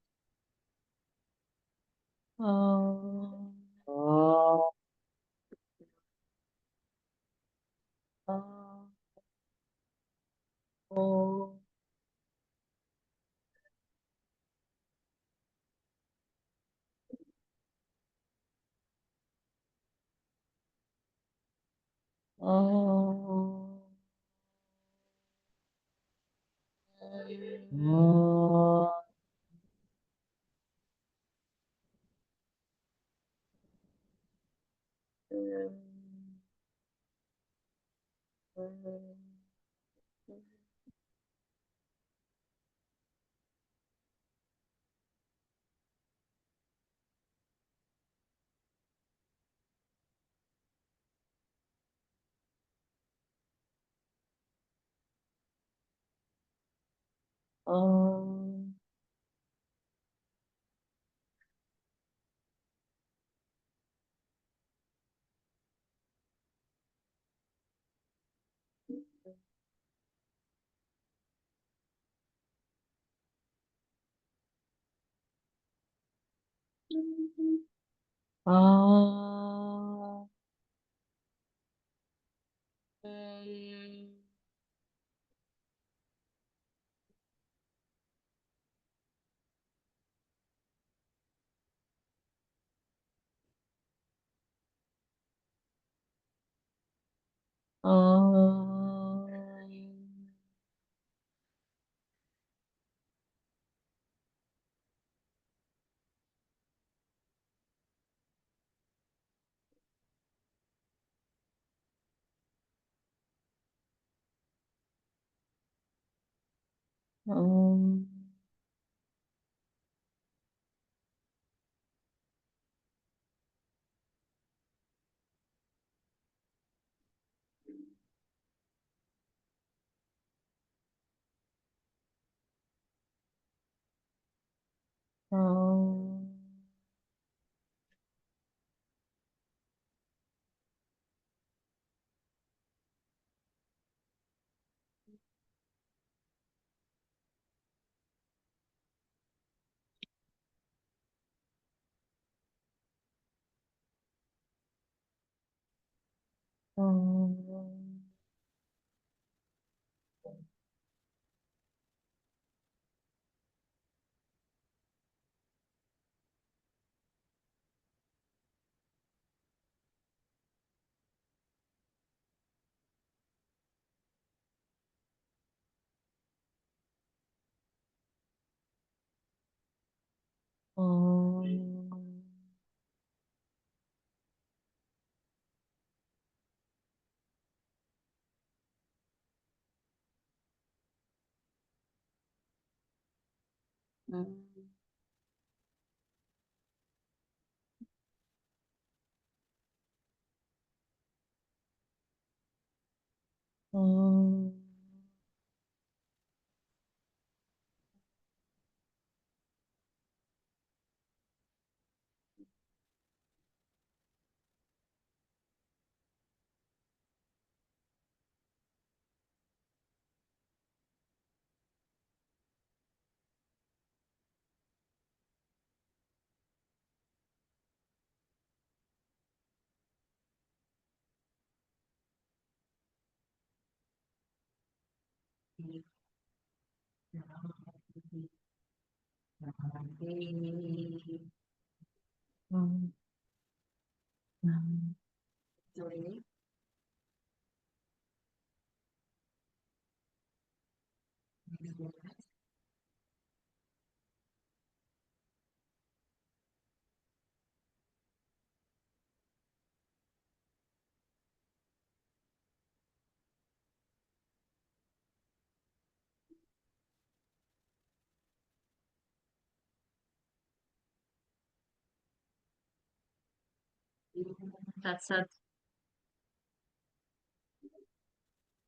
तत्सत।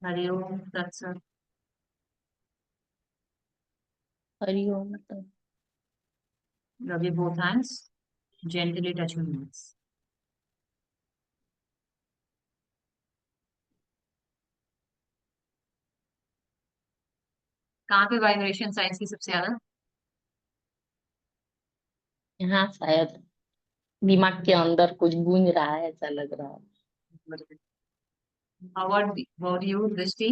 हरिओम तत्सत। Hariom. Rub your both hands, gently touch your knees. कहाँ पे वाइब्रेशन साइंस की सबसे ज्यादा? यहाँ शायद दिमाग के अंदर कुछ गूंज रहा है, ऐसा लग रहा है। About you, दृष्टि?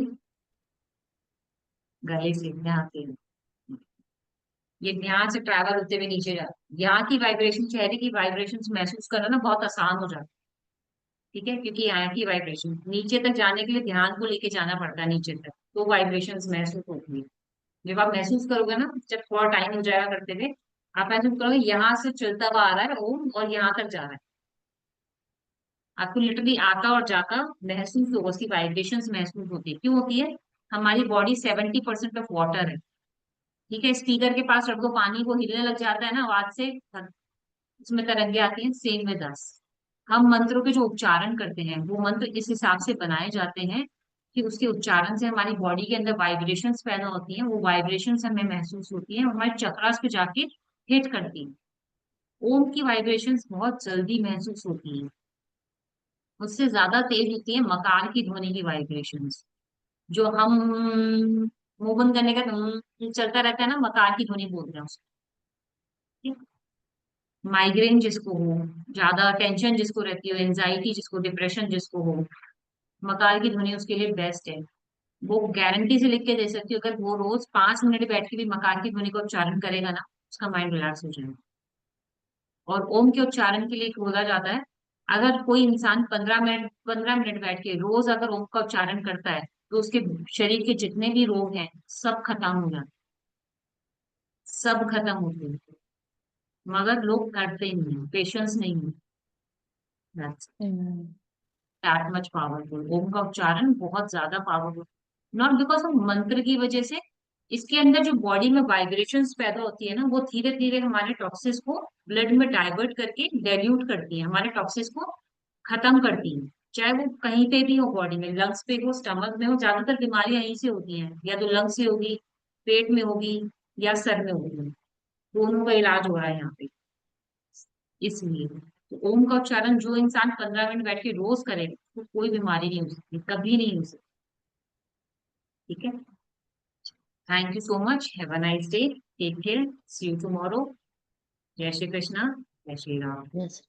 गले से, यहाँ से। ये ध्यान से ट्रैवल होते हुए नीचे जाता है। यहाँ की वाइब्रेशन, चेहरे की वाइब्रेशन महसूस करना ना बहुत आसान हो जाता है, ठीक है, क्योंकि यहाँ की वाइब्रेशन नीचे तक जाने के लिए ध्यान को लेके जाना पड़ता है नीचे तक, तो वाइब्रेशंस महसूस होती है। जब आप महसूस करोगे ना, जब थोड़ा टाइम हो जाएगा करते हुए, आप महसूस करोगे यहाँ से चलता हुआ आ रहा है ओम और यहाँ तक जा रहा है। आपको लिटरली आता और जाता महसूस होगा, उसकी वाइब्रेशंस महसूस होती है। क्यों होती है? हमारी बॉडी 70% ऑफ वाटर है, ठीक है। स्पीकर के पास रख दो पानी, वो हिलने लग जाता है ना आवाज से, उसमें तरंगे आती हैं। सेम विद अस, हम मंत्रों के जो उच्चारण करते हैं वो मंत्र इस हिसाब से बनाए जाते हैं कि उसके उच्चारण से हमारी बॉडी के अंदर वाइब्रेशंस पैदा होती हैं, वो वाइब्रेशंस हमें महसूस होती हैं और हमारे चक्रास पे जाके हिट करती हैं। ओम की वाइब्रेशंस बहुत जल्दी महसूस होती हैं, उससे ज्यादा तेज होती है मकार की ध्वनि की वाइब्रेशंस। जो हम मुंह बंद करने का चलता रहता है ना, मकार की ध्वनि बोलते हैं उसको। माइग्रेन जिसको हो, ज्यादा टेंशन जिसको रहती हो, एंजाइटी जिसको, डिप्रेशन जिसको हो, मकार की ध्वनि उसके लिए बेस्ट है। वो गारंटी से लिख के दे सकती हूँ, अगर वो रोज 5 मिनट बैठ के भी मकार की ध्वनि का उच्चारण करेगा ना, उसका माइंड रिलैक्स हो जाएगा। और ओम के उच्चारण के लिए बोला जाता है, अगर कोई इंसान 15 मिनट बैठ के रोज अगर ओम का उच्चारण करता है, तो उसके शरीर के जितने भी रोग हैं सब खत्म हो जाते, सब खत्म होते हैं। मगर लोग करते ही नहीं, पेशेंस नहीं है। That's that much powerful। ओम का उच्चारण बहुत ज्यादा पावरफुल, नॉट बिकॉज ऑफ मंत्र की वजह से, इसके अंदर जो बॉडी में वाइब्रेशंस पैदा होती है ना, वो धीरे धीरे हमारे टॉक्सिस को ब्लड में डाइवर्ट करके डाइल्यूट करती है, हमारे टॉक्सिस को खत्म करती है। चाहे वो कहीं पे भी हो बॉडी में, लंग्स पे हो, स्टमक में हो, ज्यादातर बीमारियां यहीं से होती हैं, या तो लंग्स से होगी, पेट में होगी, या सर में होगी। दोनों का इलाज हो रहा है यहाँ पे। इसलिए तो ओम का उच्चारण जो इंसान 15 मिनट बैठ के रोज करे, तो कोई बीमारी नहीं हो सकती, कभी नहीं हो सकती, ठीक है। Thank you so much, have a nice day, take care, see you tomorrow. जय श्री कृष्णा, जय श्री राम। Yes.